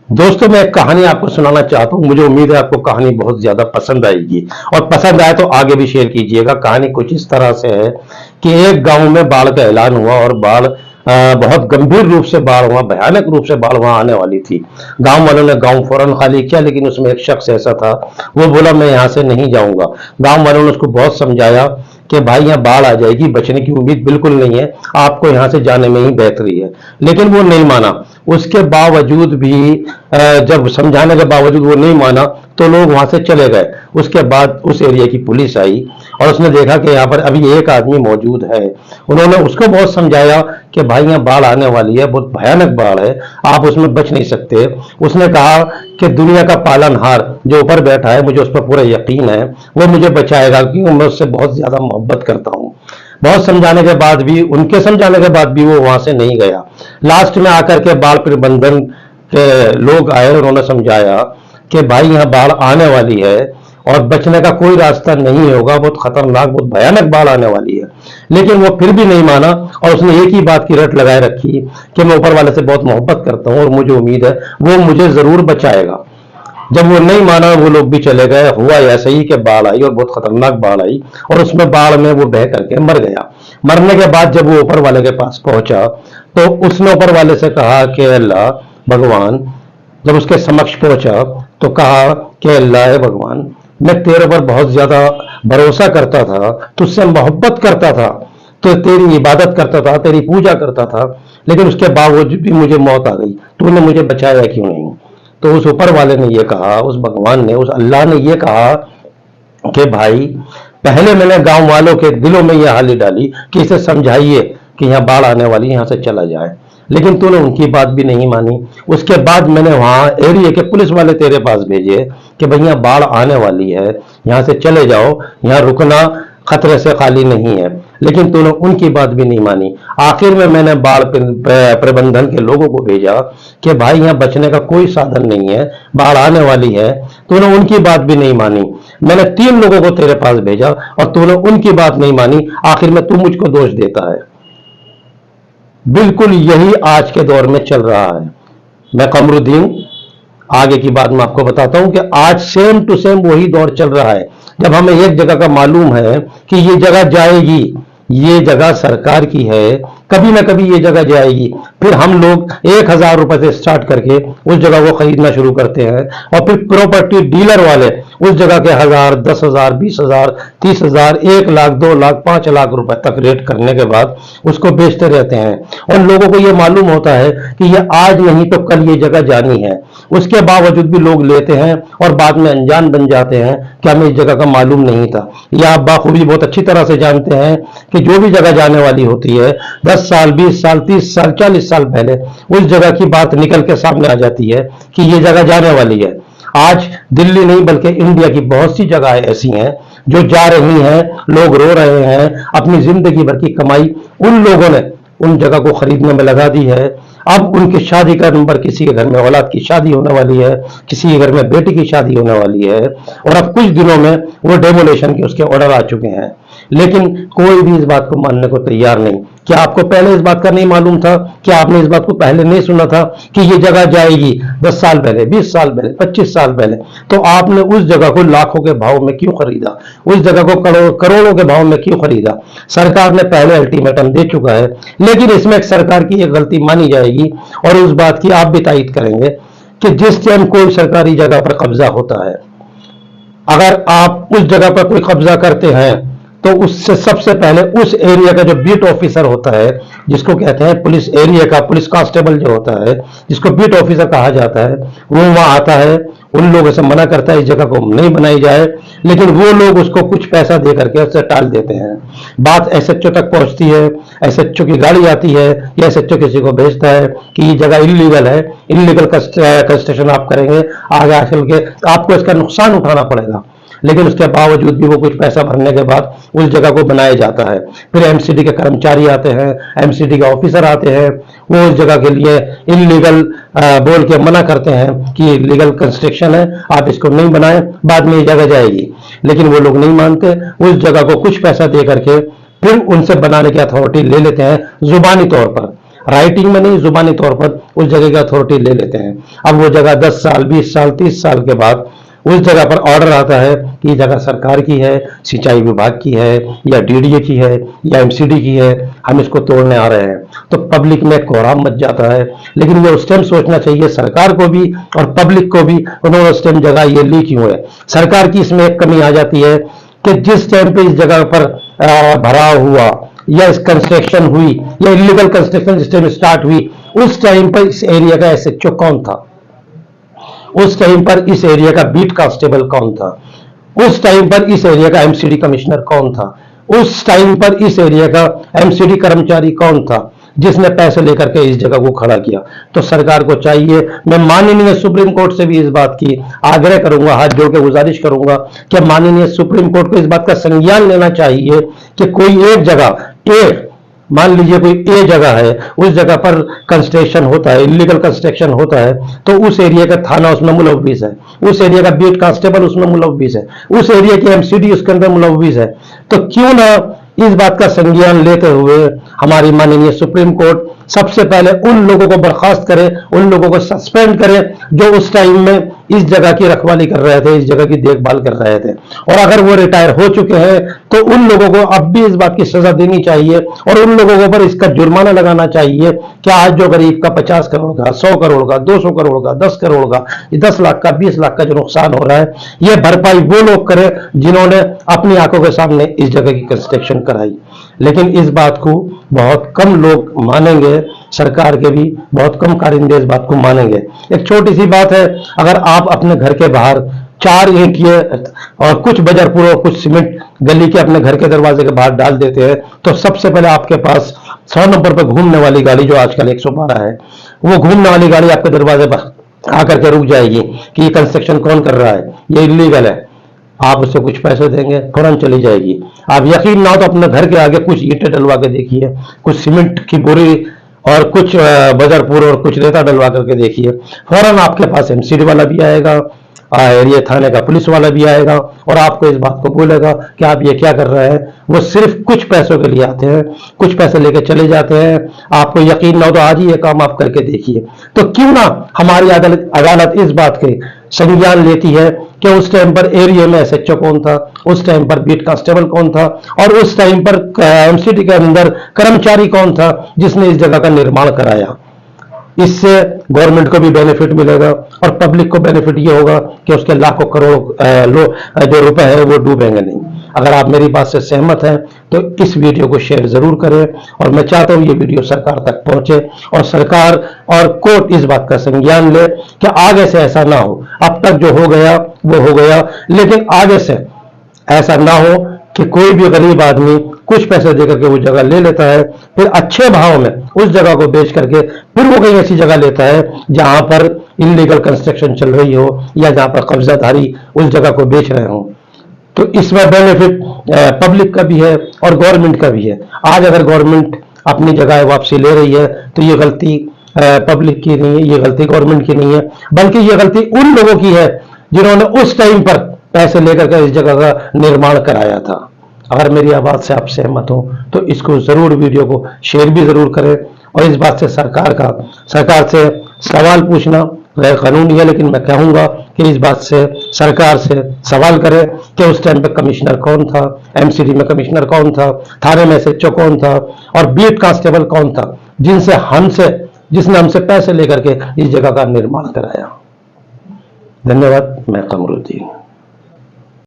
दोस्तों, मैं एक कहानी आपको सुनाना चाहता हूँ। मुझे उम्मीद है आपको कहानी बहुत ज्यादा पसंद आएगी, और पसंद आए तो आगे भी शेयर कीजिएगा। कहानी कुछ इस तरह से है कि एक गांव में बाढ़ का ऐलान हुआ, और बाढ़ बहुत गंभीर रूप से बाढ़ हुआ, भयानक रूप से बाढ़ वहां आने वाली थी। गांव वालों ने गांव फौरन खाली किया, लेकिन उसमें एक शख्स ऐसा था, वो बोला मैं यहां से नहीं जाऊंगा। गांव वालों ने उसको बहुत समझाया कि भाई यहाँ बाढ़ आ जाएगी, बचने की उम्मीद बिल्कुल नहीं है, आपको यहाँ से जाने में ही बेहतरी है। लेकिन वो नहीं माना। उसके बावजूद भी जब समझाने के बावजूद वो नहीं माना, तो लोग वहां से चले गए। उसके बाद उस एरिया की पुलिस आई, और उसने देखा कि यहाँ पर अभी एक आदमी मौजूद है। उन्होंने उसको बहुत समझाया कि भाई यहाँ बाढ़ आने वाली है, बहुत भयानक बाढ़ है, आप उसमें बच नहीं सकते। उसने कहा कि दुनिया का पालनहार जो ऊपर बैठा है, मुझे उस पर पूरा यकीन है, वो मुझे बचाएगा, क्योंकि मैं उससे बहुत ज्यादा मोहब्बत करता हूँ। बहुत समझाने के बाद भी, उनके समझाने के बाद भी वो वहां से नहीं गया। लास्ट में आकर के बाढ़ प्रबंधन के लोग आए, उन्होंने समझाया कि भाई यहाँ बाढ़ आने वाली है, और बचने का कोई रास्ता नहीं होगा, बहुत खतरनाक, बहुत भयानक बाढ़ आने वाली है। लेकिन वो फिर भी नहीं माना, और उसने एक ही बात की रट लगाए रखी कि मैं ऊपर वाले से बहुत मोहब्बत करता हूँ, और मुझे उम्मीद है वो मुझे जरूर बचाएगा। जब वो नहीं माना, वो लोग भी चले गए। हुआ ऐसा ही कि बाढ़ आई, और बहुत खतरनाक बाढ़ आई, और उसमें बाढ़ में वो बह करके मर गया। मरने के बाद जब वो ऊपर वाले के पास पहुंचा, तो उसने ऊपर वाले से कहा कि अल्लाह, भगवान, जब उसके समक्ष पहुंचा तो कहा कि अल्लाह है भगवान, मैं तेरे पर बहुत ज्यादा भरोसा करता था, तुझसे मोहब्बत करता था, तो तेरी इबादत करता था, तेरी पूजा करता था, लेकिन उसके बावजूद भी मुझे मौत आ गई, तूने मुझे बचाया क्यों नहीं? तो उस ऊपर वाले ने ये कहा, उस भगवान ने, उस अल्लाह ने ये कहा कि भाई, पहले मैंने गांव वालों के दिलों में यह हाली डाली कि इसे समझाइए कि यहाँ बाढ़ आने वाली, यहाँ से चला जाए, लेकिन तूने उनकी बात भी नहीं मानी। उसके बाद मैंने वहां एरिया के पुलिस वाले तेरे पास भेजे कि भाई यहाँ बाढ़ आने वाली है, यहाँ से चले जाओ, यहाँ रुकना खतरे से खाली नहीं है, लेकिन तूने उनकी बात भी नहीं मानी। आखिर में मैंने बाढ़ प्रबंधन के लोगों को भेजा कि भाई यहाँ बचने का कोई साधन नहीं है, बाढ़ आने वाली है, तूने उनकी बात भी नहीं मानी। मैंने 3 लोगों को तेरे पास भेजा, और तूने उनकी बात नहीं मानी। आखिर में तू मुझको दोष देता है। बिल्कुल यही आज के दौर में चल रहा है। मैं कमरुद्दीन, आगे की बात मैं आपको बताता हूं कि आज सेम टू सेम वही दौर चल रहा है। जब हमें एक जगह का मालूम है कि ये जगह जाएगी, ये जगह सरकार की है, कभी ना कभी ये जगह जाएगी, फिर हम लोग 1,000 रुपए से स्टार्ट करके उस जगह को खरीदना शुरू करते हैं, और फिर प्रॉपर्टी डीलर वाले उस जगह के 1,000, 10,000, 20,000, 30,000, 1,00,000, 2,00,000, 5,00,000 रुपए तक रेट करने के बाद उसको बेचते रहते हैं। और लोगों को ये मालूम होता है कि ये आज नहीं तो कल ये जगह जानी है, उसके बावजूद भी लोग लेते हैं, और बाद में अनजान बन जाते हैं कि हमें इस जगह का मालूम नहीं था। ये आप बाखूबी बहुत अच्छी तरह से जानते हैं कि जो भी जगह जाने वाली होती है, 10 साल, 20 साल, 30 साल, 40 साल पहले उस जगह की बात निकल के सामने आ जाती है कि ये जगह जाने वाली है। आज दिल्ली नहीं बल्कि इंडिया की बहुत सी जगहें ऐसी हैं जो जा रही हैं, लोग रो रहे हैं, अपनी जिंदगी भर की कमाई उन लोगों ने उन जगह को खरीदने में लगा दी है। अब उनकी शादी का नंबर, किसी के घर में औलाद की शादी होने वाली है, किसी के घर में बेटी की शादी होने वाली है, और अब कुछ दिनों में वो डेमोलेशन के उसके ऑर्डर आ चुके हैं, लेकिन कोई भी इस बात को मानने को तैयार नहीं। क्या आपको पहले इस बात का नहीं मालूम था? क्या आपने इस बात को पहले नहीं सुना था कि ये जगह जाएगी 10 साल पहले, 20 साल पहले, 25 साल पहले? तो आपने उस जगह को लाखों के भाव में क्यों खरीदा? उस जगह को करोड़ों के भाव में क्यों खरीदा? सरकार ने पहले अल्टीमेटम दे चुका है, लेकिन इसमें एक सरकार की एक गलती मानी जाएगी, और उस बात की आप भी तायीद करेंगे कि जिस टाइम कोई सरकारी जगह पर कब्जा होता है, अगर आप उस जगह पर कोई कब्जा करते हैं, तो उससे सबसे पहले उस एरिया का जो बीट ऑफिसर होता है, जिसको कहते हैं पुलिस एरिया का पुलिस कांस्टेबल जो होता है, जिसको बीट ऑफिसर कहा जाता है, वो वहां आता है, उन लोगों से मना करता है इस जगह को नहीं बनाई जाए, लेकिन वो लोग उसको कुछ पैसा दे करके उससे टाल देते हैं। बात एसएचओ तक पहुंचती है, एसएचओ की गाड़ी आती है, या एसएचओ किसी को भेजता है कि ये जगह इलीगल है, इलीगल कंस्ट्रक्शन आप करेंगे, आगे चल के आपको इसका नुकसान उठाना पड़ेगा। लेकिन उसके बावजूद भी वो कुछ पैसा भरने के बाद उस जगह को बनाया जाता है। फिर एमसीडी के कर्मचारी आते हैं, एमसीडी के ऑफिसर आते हैं, वो उस जगह के लिए इलीगल बोल के मना करते हैं कि लीगल कंस्ट्रक्शन है, आप इसको नहीं बनाएं, बाद में ये जगह जाएगी। लेकिन वो लोग नहीं मानते, उस जगह को कुछ पैसा दे करके फिर उनसे बनाने की अथॉरिटी ले लेते हैं जुबानी तौर पर। राइटिंग में नहीं, जुबानी तौर पर उस जगह की अथॉरिटी ले लेते हैं। अब वो जगह 10 साल, 20 साल, 30 साल के बाद उस जगह पर ऑर्डर आता है कि ये जगह सरकार की है, सिंचाई विभाग की है, या डीडीए की है, या एमसीडी की है, हम इसको तोड़ने आ रहे हैं, तो पब्लिक में कोहराम मच जाता है। लेकिन ये उस टाइम सोचना चाहिए सरकार को भी और पब्लिक को भी, उन्होंने उस टाइम जगह ये ली क्यों है। सरकार की इसमें एक कमी आ जाती है कि जिस टाइम पे इस जगह पर भराव हुआ या इस कंस्ट्रक्शन हुई या इलीगल कंस्ट्रक्शन जिस टाइम स्टार्ट हुई, उस टाइम पर इस एरिया का एसएचओ कौन था, उस टाइम पर इस एरिया का बीट कांस्टेबल कौन था, उस टाइम पर इस एरिया का एमसीडी कमिश्नर कौन था, उस टाइम पर इस एरिया का एमसीडी कर्मचारी कौन था जिसने पैसे लेकर के इस जगह को खड़ा किया। तो सरकार को चाहिए, मैं माननीय सुप्रीम कोर्ट से भी इस बात की आग्रह करूंगा, हाथ जोड़ के गुजारिश करूंगा कि माननीय सुप्रीम कोर्ट को इस बात का संज्ञान लेना चाहिए कि कोई एक जगह मान लीजिए कोई ए जगह है, उस जगह पर कंस्ट्रक्शन होता है, इलीगल कंस्ट्रक्शन होता है, तो उस एरिया का थाना उसमें मुलव्विस है, उस एरिया का बीट कांस्टेबल उसमें मुलव्विस है, उस एरिया की एमसीडी उसके अंदर मुलव्विस है। तो क्यों ना इस बात का संज्ञान लेते हुए हमारी माननीय सुप्रीम कोर्ट सबसे पहले उन लोगों को बर्खास्त करे, उन लोगों को सस्पेंड करे जो उस टाइम में इस जगह की रखवाली कर रहे थे, इस जगह की देखभाल कर रहे थे। और अगर वो रिटायर हो चुके हैं तो उन लोगों को अब भी इस बात की सजा देनी चाहिए और उन लोगों के ऊपर इसका जुर्माना लगाना चाहिए कि आज जो गरीब का 50 करोड़ का, 100 करोड़ का, 200 करोड़ का, 10 करोड़ का, 10 लाख का, 20 लाख का जो नुकसान हो रहा है, यह भरपाई वो लोग करें जिन्होंने अपनी आंखों के सामने इस जगह की कंस्ट्रक्शन कराई। लेकिन इस बात को बहुत कम लोग मानेंगे, सरकार के भी बहुत कम कारिंदे इस बात को मानेंगे। एक छोटी सी बात है, अगर आप अपने घर के बाहर 4 ईंट और कुछ बजरपुर और कुछ सीमेंट गली के अपने घर के दरवाजे के बाहर डाल देते हैं, तो सबसे पहले आपके पास 100 नंबर पर घूमने वाली गाड़ी जो आजकल 112 है, वो घूमने वाली गाड़ी आपके दरवाजे पर आकर के रुक जाएगी कि ये कंस्ट्रक्शन कौन कर रहा है, ये इलीगल है। आप उससे कुछ पैसे देंगे, फौरन चली जाएगी। आप यकीन ना हो तो अपने घर के आगे कुछ ईंटें डलवा के देखिए, कुछ सीमेंट की बोरी और कुछ बजरपुर और कुछ रेता डलवा करके देखिए, फौरन आपके पास एमसीडी वाला भी आएगा, एरिया थाने का पुलिस वाला भी आएगा और आपको इस बात को बोलेगा कि आप ये क्या कर रहे हैं। वो सिर्फ कुछ पैसों के लिए आते हैं, कुछ पैसे लेके चले जाते हैं। आपको यकीन ना हो तो आज ही ये काम आप करके देखिए। तो क्यों ना हमारी अदालत इस बात के संज्ञान लेती है कि उस टाइम पर एरिया में एसएचओ कौन था, उस टाइम पर बीट कांस्टेबल कौन था और उस टाइम पर एमसीडी के अंदर कर्मचारी कौन था जिसने इस जगह का निर्माण कराया। इससे गवर्नमेंट को भी बेनिफिट मिलेगा और पब्लिक को बेनिफिट ये होगा कि उसके लाखों करोड़ जो रुपए है वो डूबेंगे नहीं। अगर आप मेरी बात से सहमत हैं तो इस वीडियो को शेयर जरूर करें और मैं चाहता हूं ये वीडियो सरकार तक पहुंचे और सरकार और कोर्ट इस बात का संज्ञान ले कि आगे से ऐसा ना हो। अब तक जो हो गया वो हो गया, लेकिन आगे से ऐसा ना हो कि कोई भी गरीब आदमी कुछ पैसे देकर के वो जगह ले लेता है, फिर अच्छे भाव में उस जगह को बेच करके फिर वो कहीं ऐसी जगह लेता है जहां पर इलीगल कंस्ट्रक्शन चल रही हो या जहां पर कब्जाधारी उस जगह को बेच रहे हो। तो इसमें बेनिफिट पब्लिक का भी है और गवर्नमेंट का भी है। आज अगर गवर्नमेंट अपनी जगह वापसी ले रही है तो ये गलती पब्लिक की नहीं है, ये गलती गवर्नमेंट की नहीं है, बल्कि ये गलती उन लोगों की है जिन्होंने उस टाइम पर पैसे लेकर के इस जगह का निर्माण कराया था। अगर मेरी आवाज से आप सहमत हो तो इसको जरूर, वीडियो को शेयर भी जरूर करें और इस बात से सरकार से सवाल पूछना गैर कानूनी है, लेकिन मैं कहूंगा कि इस बात से सरकार से सवाल करें कि उस टाइम पे कमिश्नर कौन था, एमसीडी में कमिश्नर कौन था, थाने में एसएचओ कौन था और बीट कांस्टेबल कौन था जिसने हमसे पैसे लेकर के इस जगह का निर्माण कराया। धन्यवाद। मैं कमरुद्दीन।